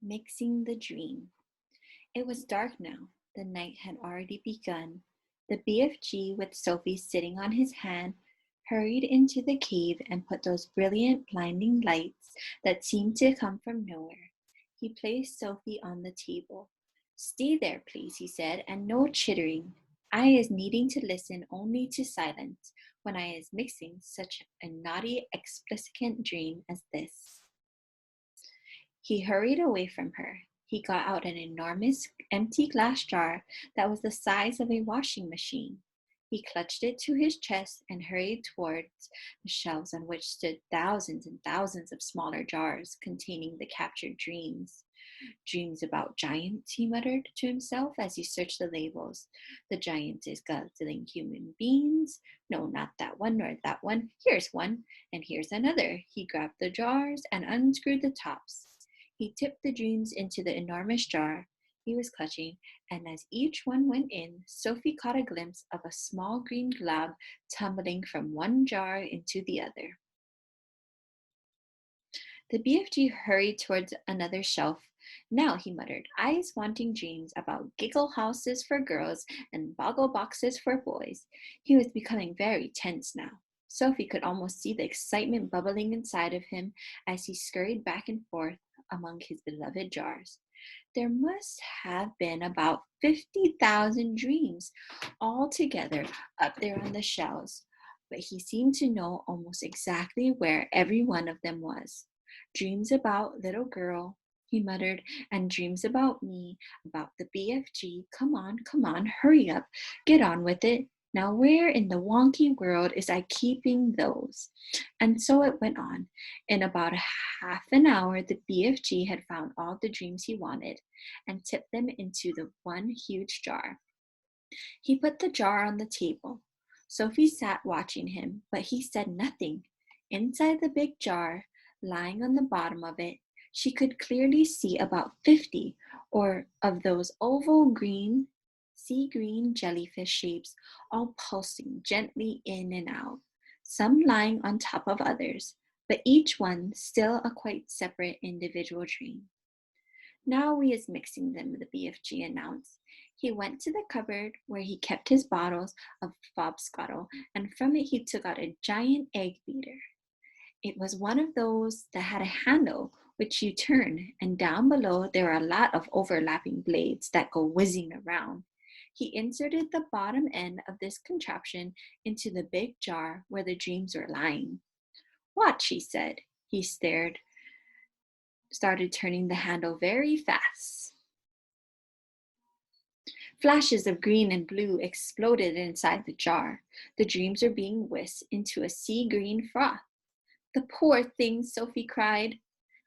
Mixing the dream. It was dark now. The night had already begun. The BFG, with Sophie sitting on his hand, hurried into the cave and put those brilliant, blinding lights that seemed to come from nowhere. He placed Sophie on the table. Stay there, please, he said, and no chittering. I is needing to listen only to silence when I is mixing such a naughty, explicit dream as this. He hurried away from her. He got out an enormous empty glass jar that was the size of a washing machine. He clutched it to his chest and hurried towards the shelves on which stood thousands and thousands of smaller jars containing the captured dreams. Dreams about giants, he muttered to himself as he searched the labels. The giant is guzzling human beings. No, not that one nor that one. Here's one, and here's another. He grabbed the jars and unscrewed the tops. He tipped the dreams into the enormous jar he was clutching, and as each one went in, Sophie caught a glimpse of a small green glob tumbling from one jar into the other. The BFG hurried towards another shelf. Now, he muttered, eyes wanting dreams about giggle houses for girls and boggle boxes for boys. He was becoming very tense now. Sophie could almost see the excitement bubbling inside of him as he scurried back and forth among his beloved jars. There must have been about 50,000 dreams all together up there on the shelves, but he seemed to know almost exactly where every one of them was. Dreams about little girl, he muttered, and dreams about me, about the BFG. Come on, hurry up, get on with it. Now where in the wonky world is I keeping those? And so it went on. In about half an hour, the BFG had found all the dreams he wanted and tipped them into the one huge jar. He put the jar on the table. Sophie sat watching him, but he said nothing. Inside the big jar, lying on the bottom of it, she could clearly see about 50 or of those oval green, sea green jellyfish shapes, all pulsing gently in and out, some lying on top of others, but each one still a quite separate individual dream. Now we is mixing them, the BFG announced. He went to the cupboard where he kept his bottles of Fobscottle, and from it he took out a giant egg beater. It was one of those that had a handle which you turn, and down below there are a lot of overlapping blades that go whizzing around. He inserted the bottom end of this contraption into the big jar where the dreams were lying. Watch, he said. He started turning the handle very fast. Flashes of green and blue exploded inside the jar. The dreams were being whisked into a sea green froth. The poor things, Sophie cried.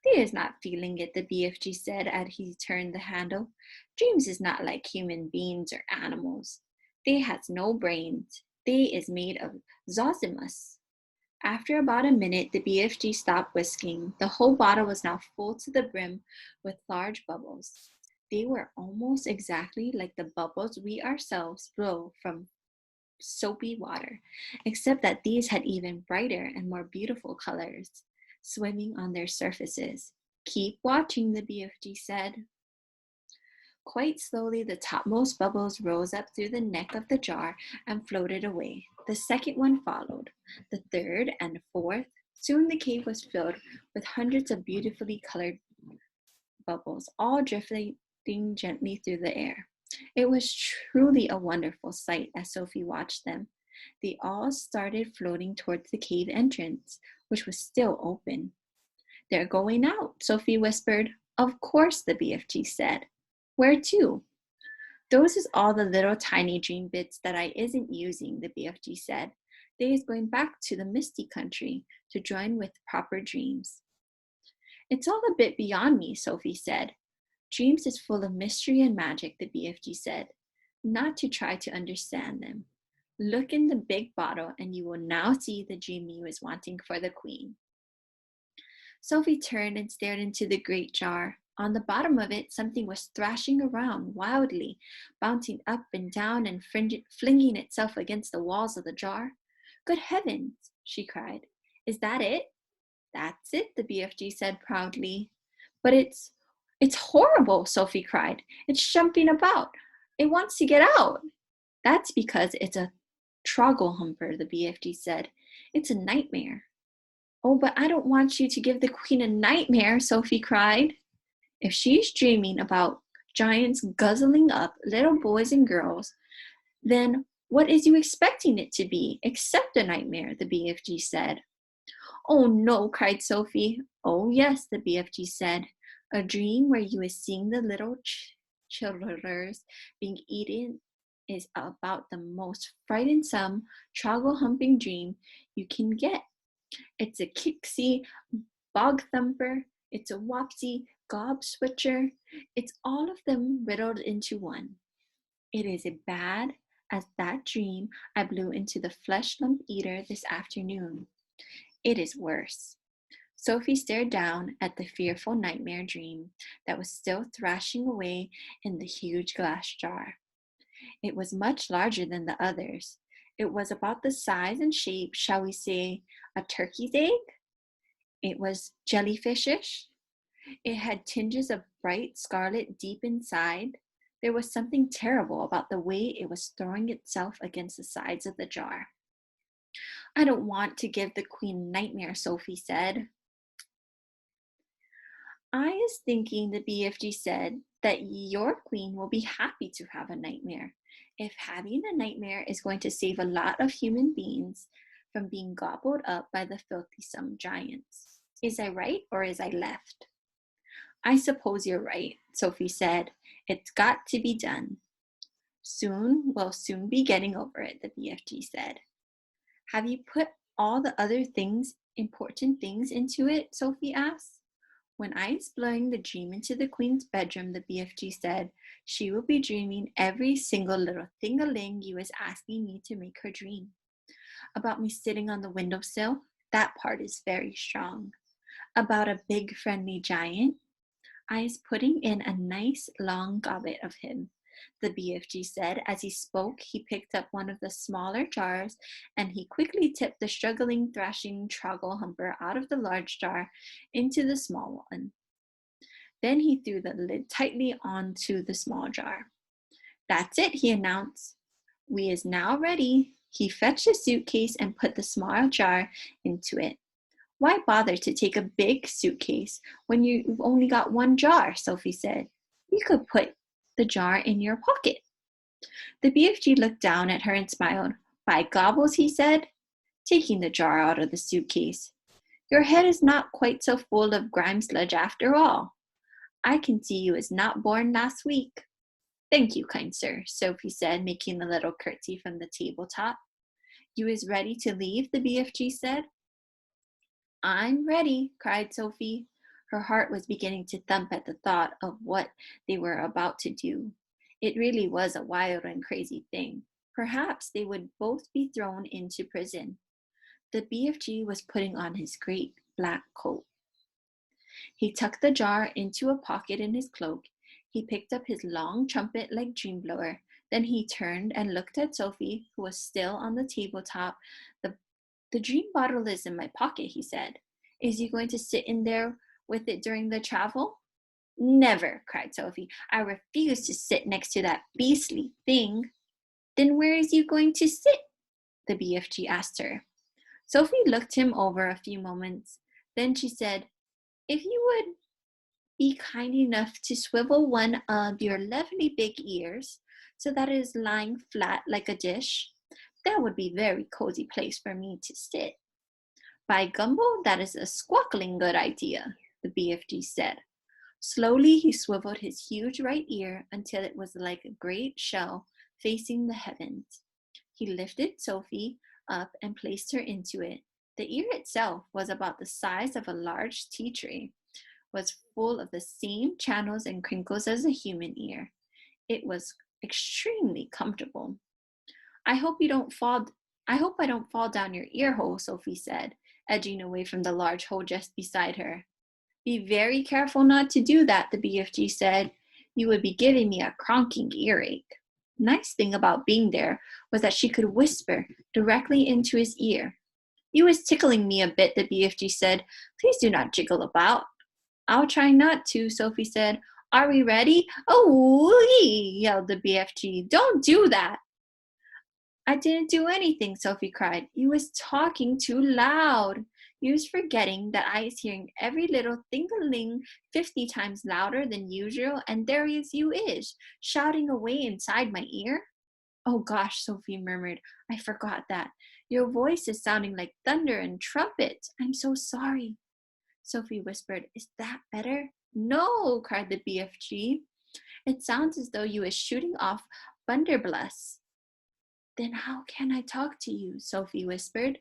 They is not feeling it, the BFG said as he turned the handle. Dreams is not like human beings or animals. They has no brains. They is made of zosimus. After about a minute, the BFG stopped whisking. The whole bottle was now full to the brim with large bubbles. They were almost exactly like the bubbles we ourselves blow from soapy water, except that these had even brighter and more beautiful colors swimming on their surfaces. Keep watching, the BFG said. Quite slowly, the topmost bubbles rose up through the neck of the jar and floated away. The second one followed, the third and the fourth. Soon the cave was filled with hundreds of beautifully colored bubbles, all drifting gently through the air. It was truly a wonderful sight as Sophie watched them. They all started floating towards the cave entrance, which was still open. They're going out, Sophie whispered. Of course, the BFG said. Where to? Those is all the little tiny dream bits that I isn't using, the BFG said. They is going back to the misty country to join with proper dreams. It's all a bit beyond me, Sophie said. Dreams is full of mystery and magic, the BFG said. Not to try to understand them. Look in the big bottle and you will now see the dream you is wanting for the queen. Sophie turned and stared into the great jar. On the bottom of it, something was thrashing around wildly, bouncing up and down and flinging itself against the walls of the jar. Good heavens, she cried. Is that it? That's it, the BFG said proudly. But it's It's horrible, Sophie cried. It's jumping about. It wants to get out. That's because it's a trogglehumper, the BFG said. It's a nightmare. Oh, but I don't want you to give the queen a nightmare, Sophie cried. If she's dreaming about giants guzzling up little boys and girls, then what is you expecting it to be except a nightmare, the BFG said. Oh no, cried Sophie. Oh yes, the BFG said. A dream where you is seeing the little children being eaten is about the most frightensome, troggle-humping dream you can get. It's a kicksy bog thumper, it's a wopsy gob switcher, it's all of them riddled into one. It is as bad as that dream I blew into the flesh lump eater this afternoon. It is worse. Sophie stared down at the fearful nightmare dream that was still thrashing away in the huge glass jar. It was much larger than the others. It was about the size and shape, shall we say, a turkey's egg? It was jellyfishish. It had tinges of bright scarlet deep inside. There was something terrible about the way it was throwing itself against the sides of the jar. I don't want to give the queen nightmare, Sophie said. I is thinking, the BFG said, that your queen will be happy to have a nightmare. If having a nightmare is going to save a lot of human beings from being gobbled up by the filthy-some giants. Is I right or is I left? I suppose you're right, Sophie said. It's got to be done. We'll soon be getting over it, the BFG said. Have you put all the other important things into it? Sophie asked. When I is blowing the dream into the queen's bedroom, the BFG said, she will be dreaming every single little thing-a-ling you is asking me to make her dream. About me sitting on the windowsill, that part is very strong. About a big friendly giant, I is putting in a nice long gobbet of him, the BFG said. As he spoke, he picked up one of the smaller jars and he quickly tipped the struggling, thrashing troggle-humper out of the large jar into the small one. Then he threw the lid tightly onto the small jar. That's it, he announced. We is now ready. He fetched a suitcase and put the small jar into it. Why bother to take a big suitcase when you've only got one jar, Sophie said. You could put the jar in your pocket. The BFG looked down at her and smiled. By gobbles, he said, taking the jar out of the suitcase. Your head is not quite so full of grime sludge after all. I can see you was not born last week. Thank you, kind sir, Sophie said, making a little curtsy from the tabletop. You is ready to leave, the BFG said. I'm ready, cried Sophie. Her heart was beginning to thump at the thought of what they were about to do. It really was a wild and crazy thing. Perhaps they would both be thrown into prison. The BFG was putting on his great black coat. He tucked the jar into a pocket in his cloak. He picked up his long trumpet-like dream blower. Then he turned and looked at Sophie, who was still on the tabletop. The dream bottle is in my pocket, he said. Is you going to sit in there with it during the travel? Never, cried Sophie. I refuse to sit next to that beastly thing. Then where is you going to sit? The BFG asked her. Sophie looked him over a few moments. Then she said, if you would be kind enough to swivel one of your lovely big ears so that it is lying flat like a dish, that would be a very cozy place for me to sit. By gumbo, that is a squawkling good idea, the BFG said. Slowly he swiveled his huge right ear until it was like a great shell facing the heavens. He lifted Sophie up and placed her into it. The ear itself was about the size of a large tea tray, was full of the same channels and crinkles as a human ear. It was extremely comfortable. I hope I don't fall down your ear hole, Sophie said, edging away from the large hole just beside her. Be very careful not to do that, the BFG said. You would be giving me a cronking earache. Nice thing about being there was that she could whisper directly into his ear. You is tickling me a bit, the BFG said. Please do not jiggle about. I'll try not to, Sophie said. Are we ready? Oh, yelled the BFG. Don't do that. I didn't do anything, Sophie cried. You was talking too loud. You was forgetting that I is hearing every little thing-a-ling 50 times louder than usual, and there you is, shouting away inside my ear. Oh gosh, Sophie murmured. I forgot that. Your voice is sounding like thunder and trumpets. I'm so sorry. Sophie whispered. Is that better? No, cried the BFG. It sounds as though you was shooting off blunderbuss. Then how can I talk to you? Sophie whispered.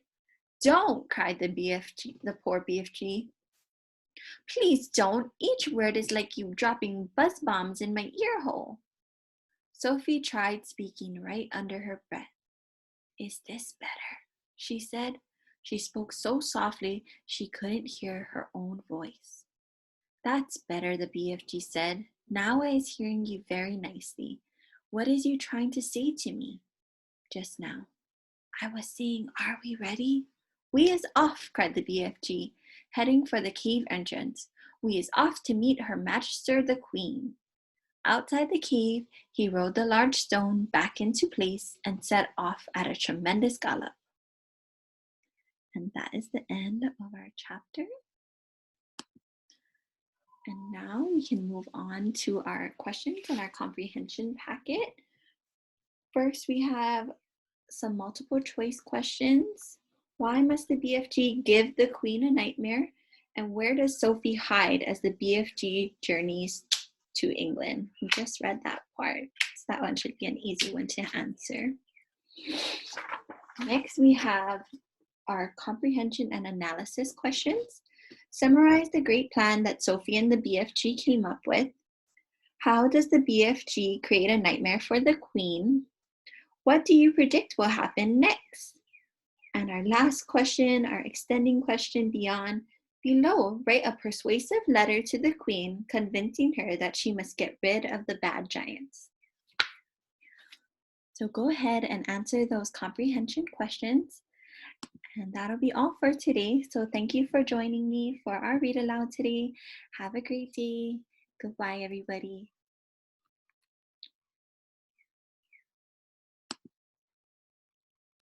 Don't, cried the poor BFG. Please don't. Each word is like you dropping buzz bombs in my ear hole. Sophie tried speaking right under her breath. Is this better? She said. She spoke so softly she couldn't hear her own voice. That's better, the BFG said. Now I is hearing you very nicely. What is you trying to say to me just now? I was saying, are we ready? We is off, cried the BFG, heading for the cave entrance. We is off to meet Her Majesty the Queen. Outside the cave, he rolled the large stone back into place and set off at a tremendous gallop. And that is the end of our chapter. And now we can move on to our questions and our comprehension packet. First, we have some multiple choice questions. Why must the BFG give the Queen a nightmare? And where does Sophie hide as the BFG journeys to England? We just read that part, so that one should be an easy one to answer. Next, we have our comprehension and analysis questions. Summarize the great plan that Sophie and the BFG came up with. How does the BFG create a nightmare for the Queen? What do you predict will happen next? And our last question, our extending question below, write a persuasive letter to the Queen, convincing her that she must get rid of the bad giants. So go ahead and answer those comprehension questions. And that'll be all for today. So thank you for joining me for our read aloud today. Have a great day. Goodbye, everybody.